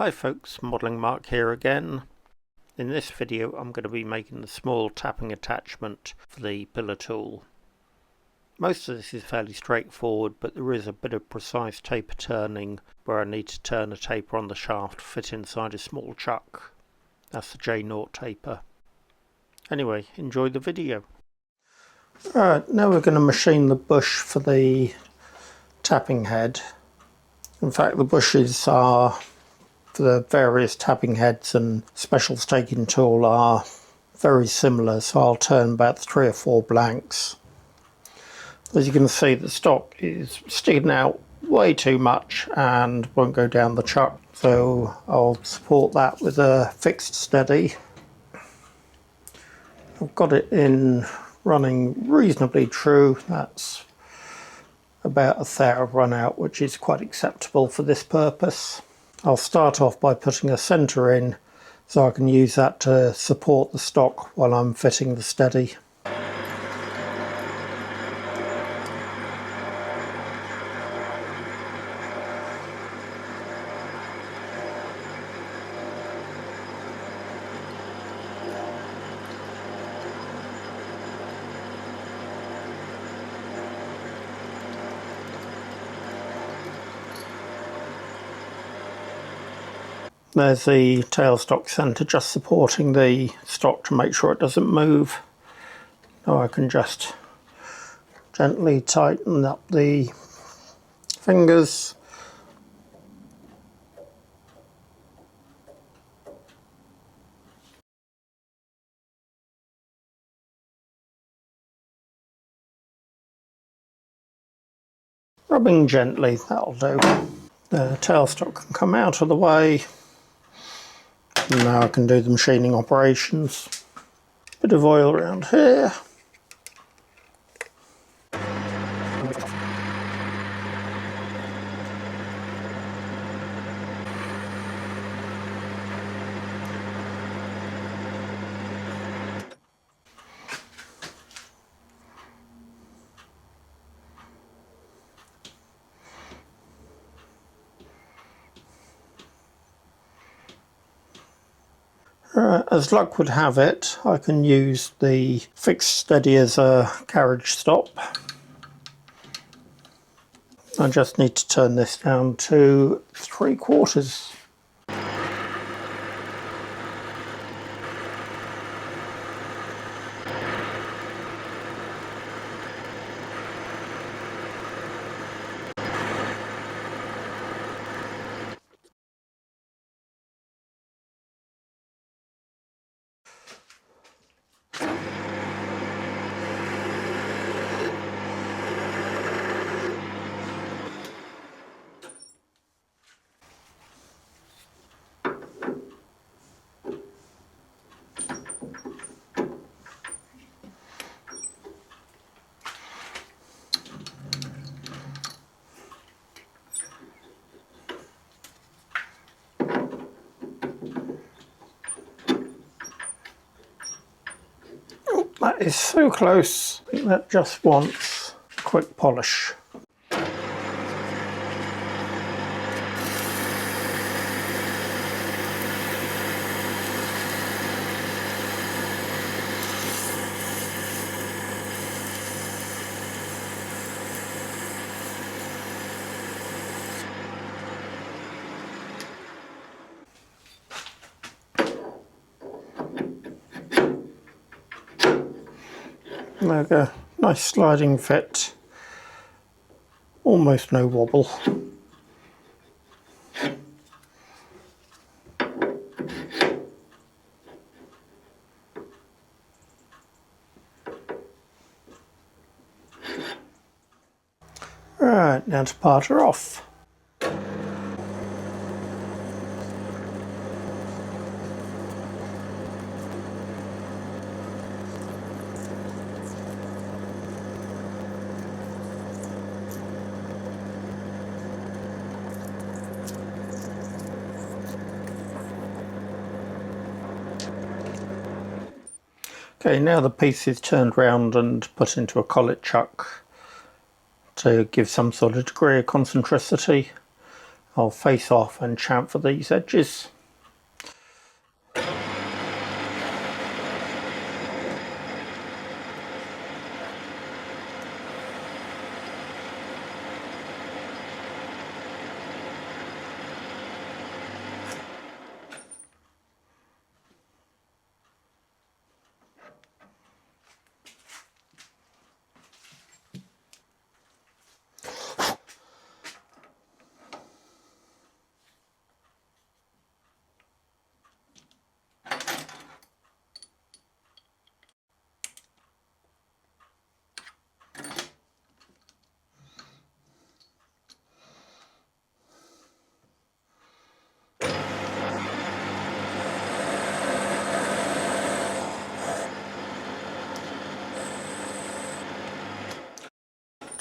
Hi folks, Modelling Mark here again. In this video I'm going to be making the small tapping attachment for the pillar tool. Most of this is fairly straightforward, but there is a bit of precise taper turning where I need to turn a taper on the shaft to fit inside a small chuck. That's the J0 taper. Anyway, enjoy the video. Alright, now we're going to machine the bush for the tapping head. In fact, the bushes are for the various tapping heads and special staking tool are very similar, so I'll turn about 3 or 4 blanks. As you can see, the stock is sticking out way too much and won't go down the chuck, so I'll support that with a fixed steady. I've got it in running reasonably true. That's about a thou run out, which is quite acceptable for this purpose. I'll start off by putting a centre in so I can use that to support the stock while I'm fitting the steady. There's the tailstock centre just supporting the stock to make sure it doesn't move. Now I can just gently tighten up the fingers. Rubbing gently, that'll do. The tailstock can come out of the way. And now I can do the machining operations. Bit of oil around here. As luck would have it, I can use the fixed steady as a carriage stop. I just need to turn this down to 3/4. That is so close. I think that just wants a quick polish. There we go, nice sliding fit, almost no wobble. Right, now to part her off. Okay, now the piece is turned round and put into a collet chuck to give some sort of degree of concentricity. I'll face off and chamfer these edges.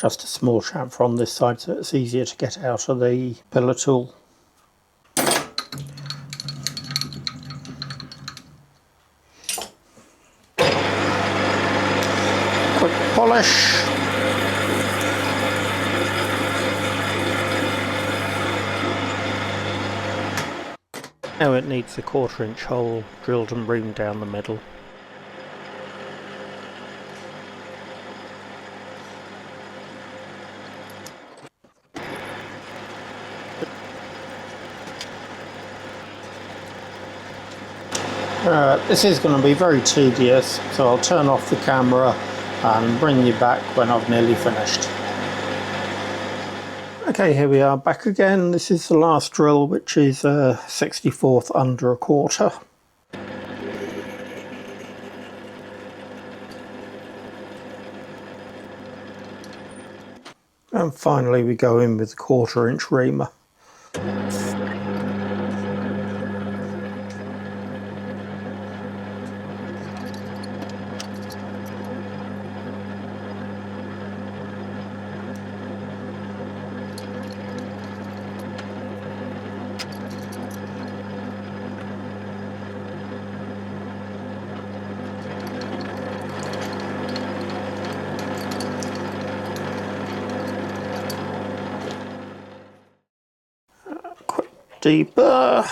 Just a small chamfer on this side so it's easier to get out of the pillar tool. Quick polish. Now it needs a 1/4 inch hole drilled and reamed down the middle. This is going to be very tedious, so I'll turn off the camera and bring you back when I've nearly finished. Okay, here we are back again. This is the last drill, which is 1/64 under 1/4. And finally we go in with the 1/4 inch reamer. Deeper.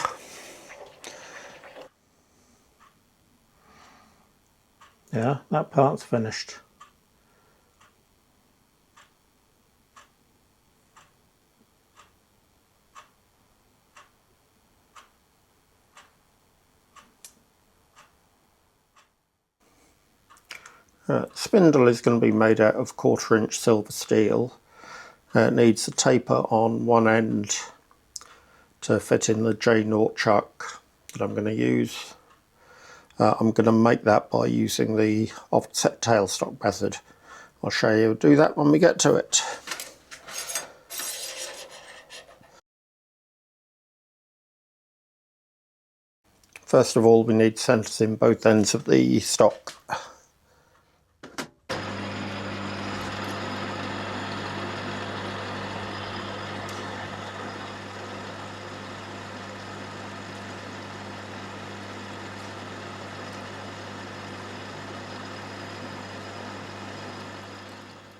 Yeah, that part's finished. Spindle is going to be made out of 1/4 inch silver steel. It needs a taper on one end to fit in the J0 chuck that I'm going to use. I'm going to make that by using the offset tailstock method. I'll show you how to do that when we get to it. First of all, we need centres in both ends of the stock.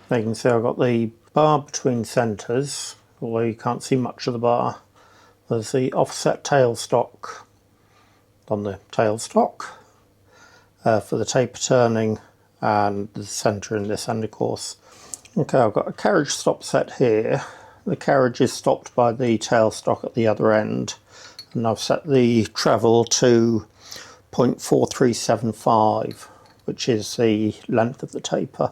Now you can see I've got the bar between centres, although you can't see much of the bar. There's the offset tailstock on the tailstock for the taper turning, and the centre in this end, of course. Okay, I've got a carriage stop set here. The carriage is stopped by the tailstock at the other end, and I've set the travel to 0.4375, which is the length of the taper.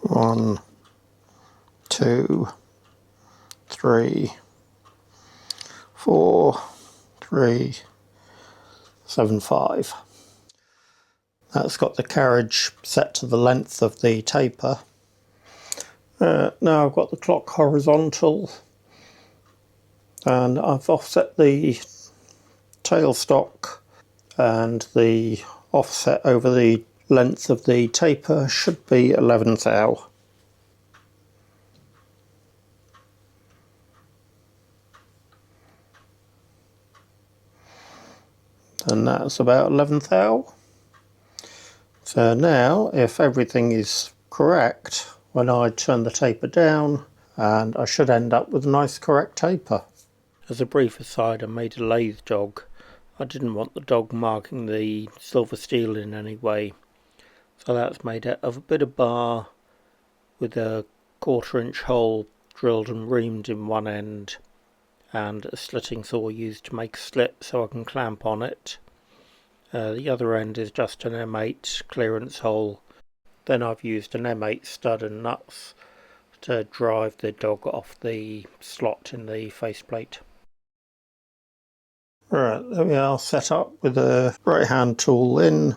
1, 2, 3, 4, 3, 7, 5. That's got the carriage set to the length of the taper. Now I've got the clock horizontal, and I've offset the tailstock, and the offset over the length of the taper should be 11 thou. And that's about 11 thou. So now, if everything is correct, when I turn the taper down and I should end up with a nice correct taper. As a brief aside, I made a lathe dog. I didn't want the dog marking the silver steel in any way, so that's made out of a bit of bar with a 1/4 inch hole drilled and reamed in one end, and a slitting saw used to make a slit so I can clamp on it. The other end is just an M8 clearance hole. Then I've used an M8 stud and nuts to drive the dog off the slot in the faceplate. Right, there we are, set up with a right hand tool in.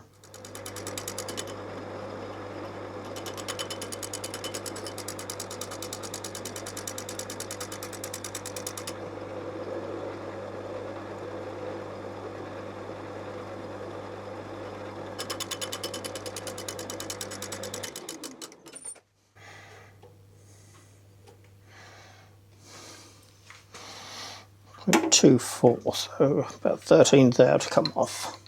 .24, so about 13 there to come off.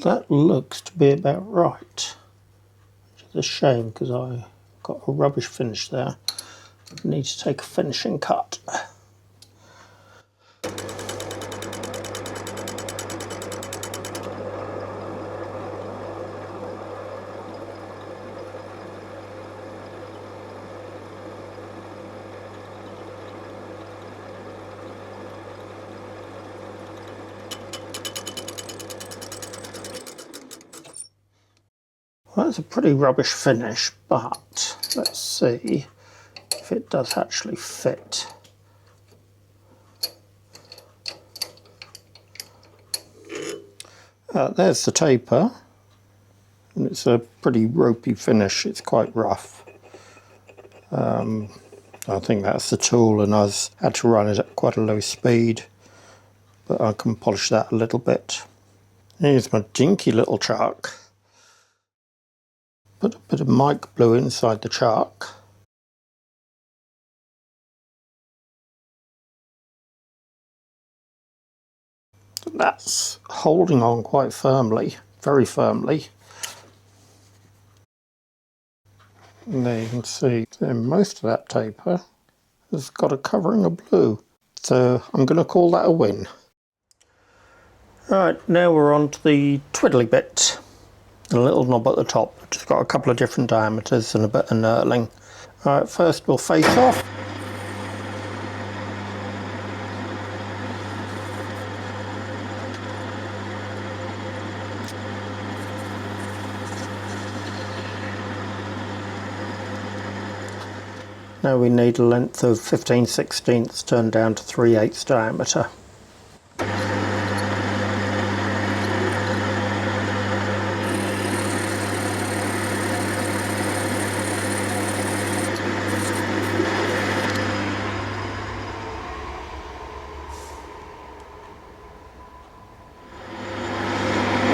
That looks to be about right, which is a shame because I got a rubbish finish there. I need to take a finishing cut. Well, that's a pretty rubbish finish, but let's see if it does actually fit. There's the taper, and it's a pretty ropey finish. It's quite rough. I think that's the tool, and I had to run it at quite a low speed, but I can polish that a little bit. Here's my dinky little chuck. Put a bit of mic blue inside the chuck. That's holding on quite firmly, very firmly. And there you can see most of that taper has got a covering of blue. So I'm going to call that a win. Right, now we're on to the twiddly bit. A little knob at the top, which has got a couple of different diameters and a bit of knurling. Alright, first we'll face off. Now we need a length of 15/16 turned down to 3/8 diameter.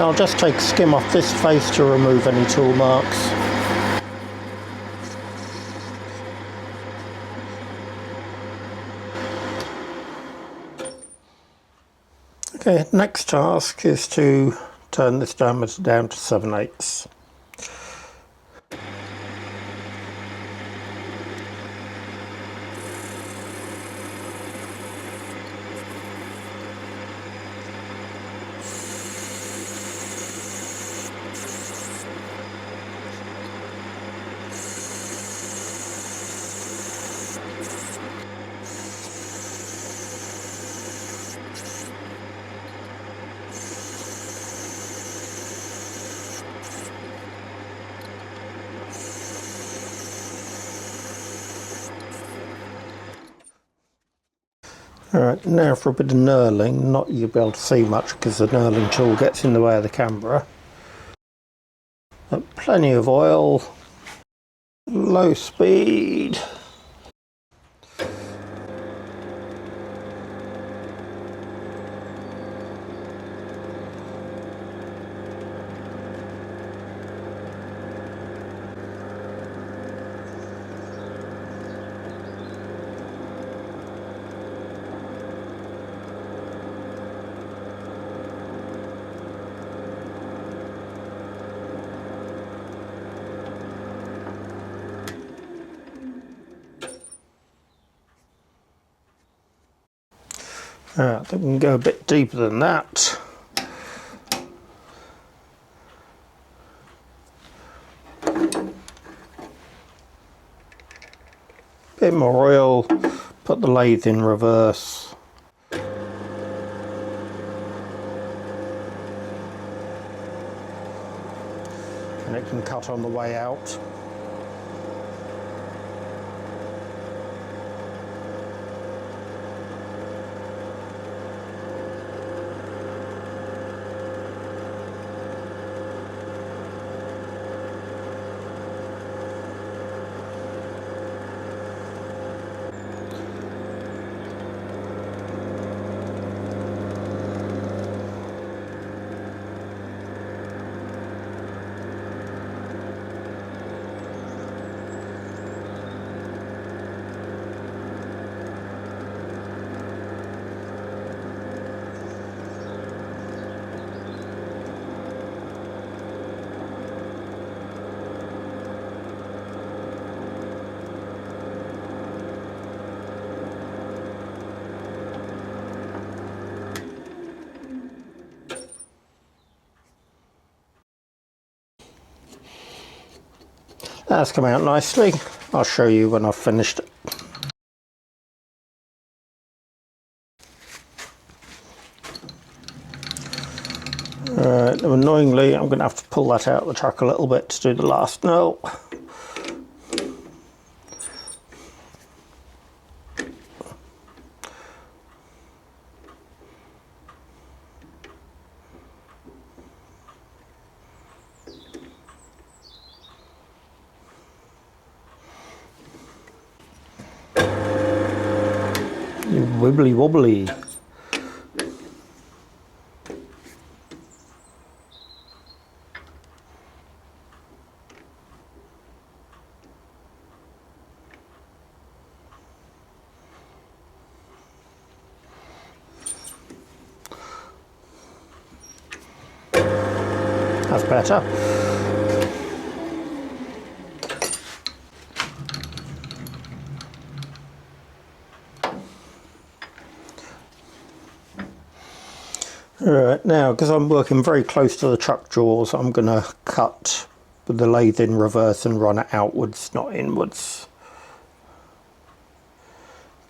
I'll just take a skim off this face to remove any tool marks. Okay, next task is to turn this diameter down to 7/8. Alright, now for a bit of knurling. Not you'll be able to see much because the knurling tool gets in the way of the camera. But plenty of oil, low speed. I think we can go a bit deeper than that. Bit more oil, put the lathe in reverse. And it can cut on the way out. That's come out nicely. I'll show you when I've finished it. Annoyingly, I'm going to have to pull that out of the truck a little bit to do the last knurl. Wibbly wobbly. That's better. Alright, now because I'm working very close to the truck jaws, I'm going to cut with the lathe in reverse and run it outwards, not inwards.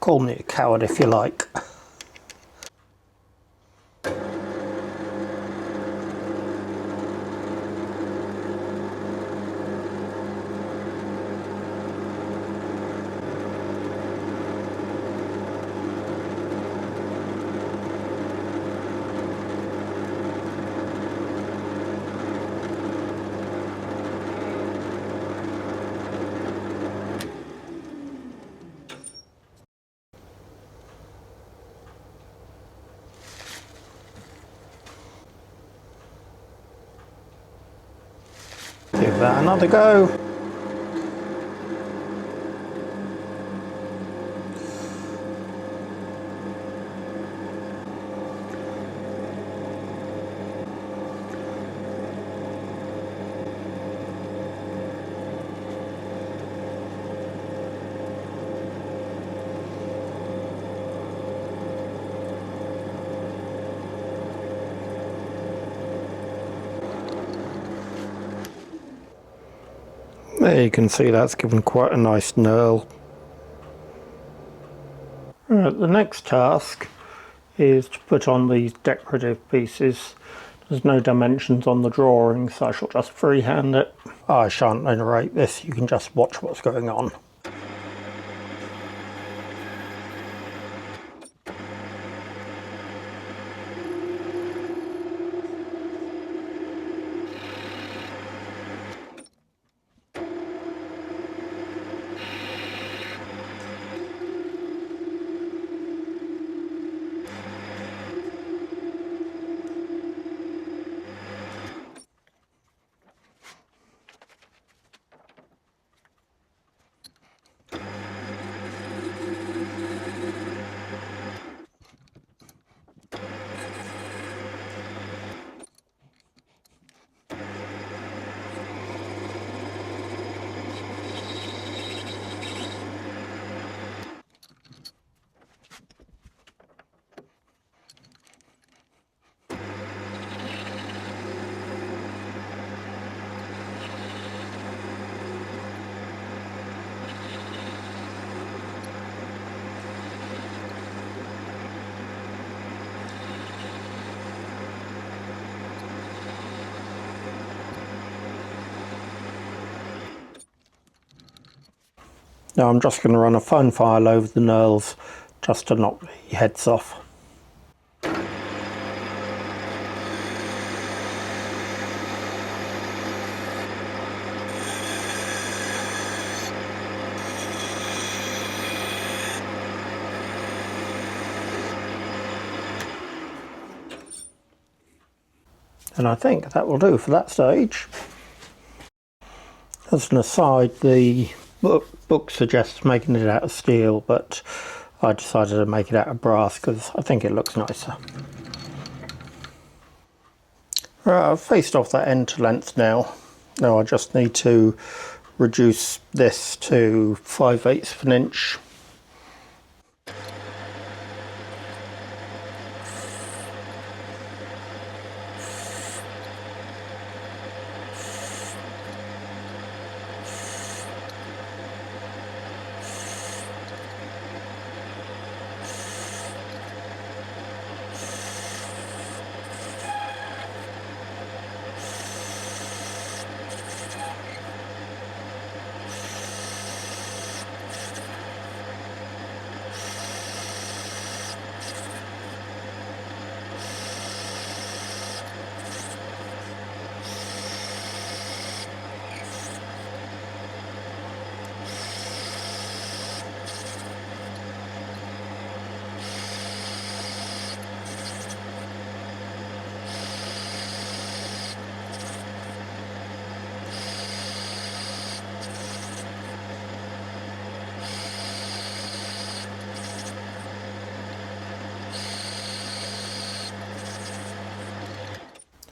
Call me a coward if you like. Give that another go. There you can see that's given quite a nice knurl. Right, the next task is to put on these decorative pieces. There's no dimensions on the drawing, so I shall just freehand it. I shan't narrate this, you can just watch what's going on. Now I'm just going to run a fine file over the knurls just to knock the heads off. And I think that will do for that stage. As an aside, the book suggests making it out of steel, but I decided to make it out of brass because I think it looks nicer. Right, I've faced off that end to length now. Now I just need to reduce this to 5/8 of an inch.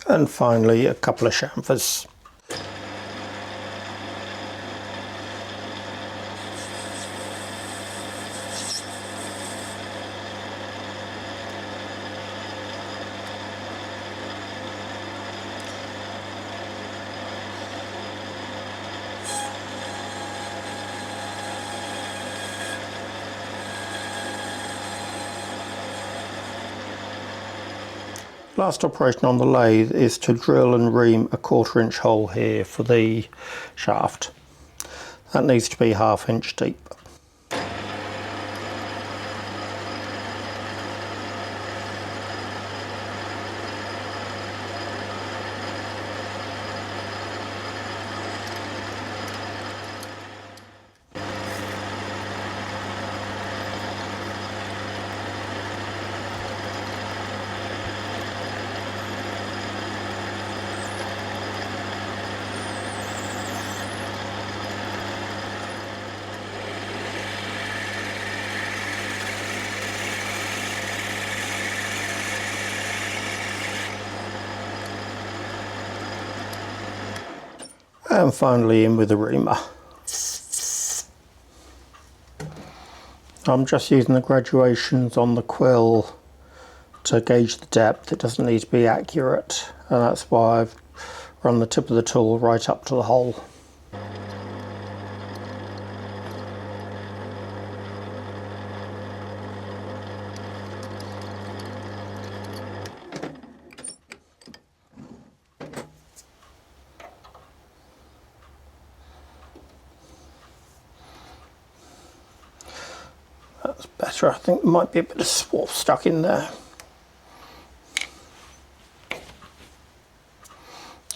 And finally a couple of chamfers. Last operation on the lathe is to drill and ream a 1/4 inch hole here for the shaft. That needs to be 1/2 inch deep. And finally in with the reamer. I'm just using the graduations on the quill to gauge the depth. It doesn't need to be accurate, and that's why I've run the tip of the tool right up to the hole. That's better. I think there might be a bit of swarf stuck in there.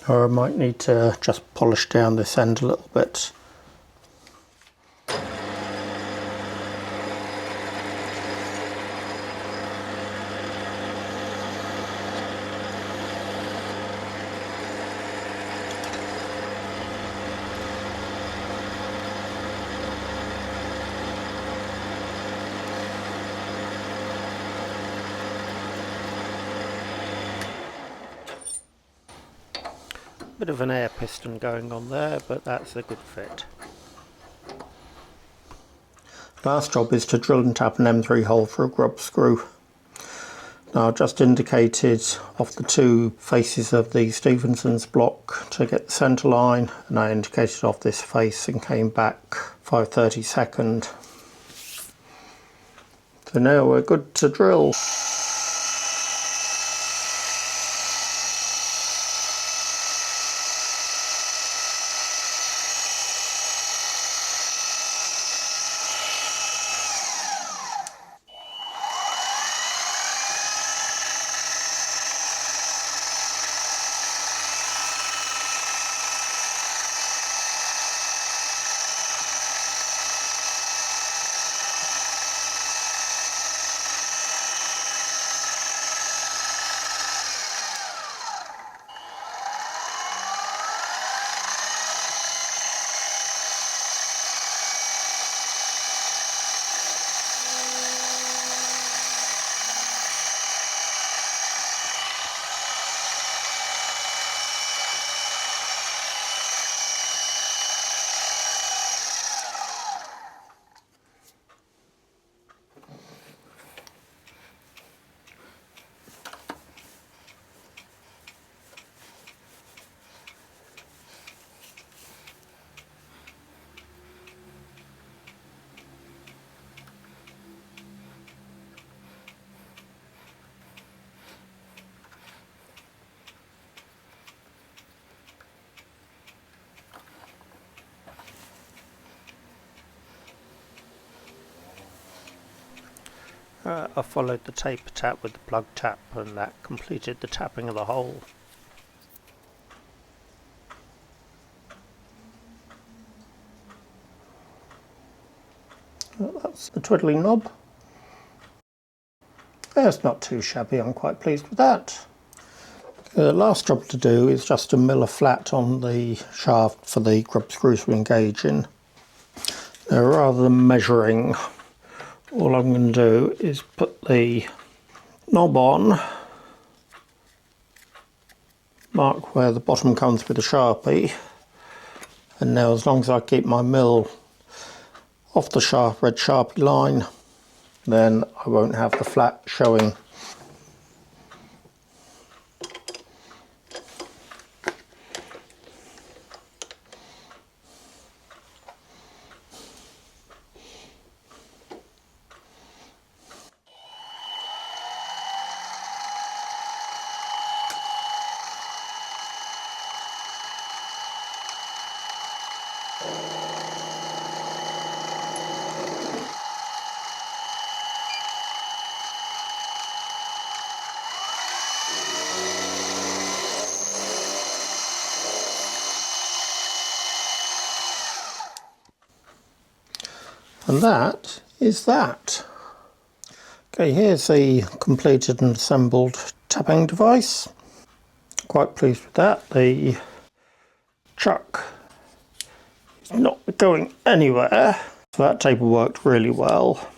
Or I might need to just polish down this end a little bit. Bit of an air piston going on there, but that's a good fit. Last job is to drill and tap an M3 hole for a grub screw. Now I've just indicated off the two faces of the Stephenson's block to get the centre line, and I indicated off this face and came back 5/32. So now we're good to drill. I followed the taper tap with the plug tap, and that completed the tapping of the hole. That's the twiddly knob. It's not too shabby, I'm quite pleased with that. The last job to do is just to mill a flat on the shaft for the grub screws to engage in. Now, rather than measuring, all I'm going to do is put the knob on, mark where the bottom comes with a Sharpie, and now as long as I keep my mill off the red Sharpie line, then I won't have the flat showing. And that is that. Okay, here's the completed and assembled tapping device. Quite pleased with that. The chuck is not going anywhere, so that taper worked really well.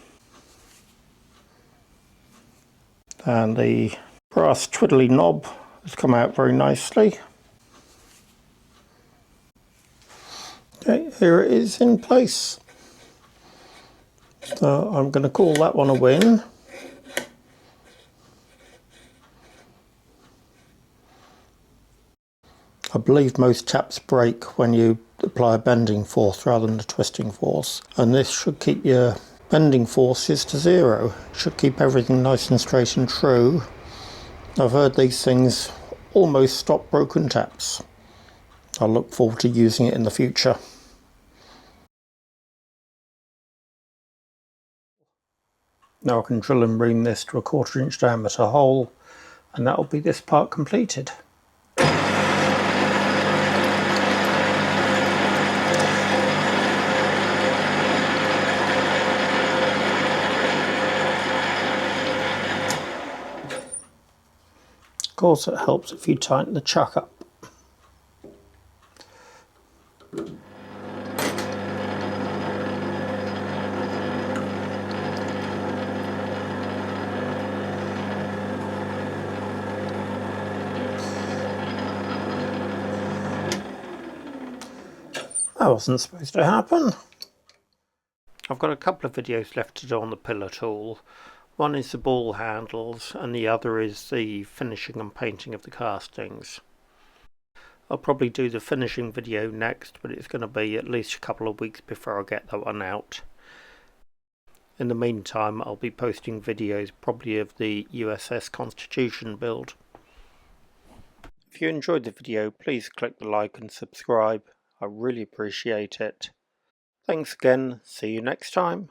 And the brass twiddly knob has come out very nicely. Okay, here it is in place. So I'm going to call that one a win. I believe most taps break when you apply a bending force rather than a twisting force, and this should keep your bending forces to zero. It should keep everything nice and straight and true. I've heard these things almost stop broken taps. I look forward to using it in the future. Now I can drill and ream this to a 1/4 inch diameter hole, and that will be this part completed. Of course, it helps if you tighten the chuck up. That wasn't supposed to happen. I've got a couple of videos left to do on the pillar tool. One is the ball handles and the other is the finishing and painting of the castings. I'll probably do the finishing video next, but it's going to be at least a couple of weeks before I get that one out. In the meantime, I'll be posting videos probably of the USS Constitution build. If you enjoyed the video, please click the like and subscribe. I really appreciate it. Thanks again, see you next time.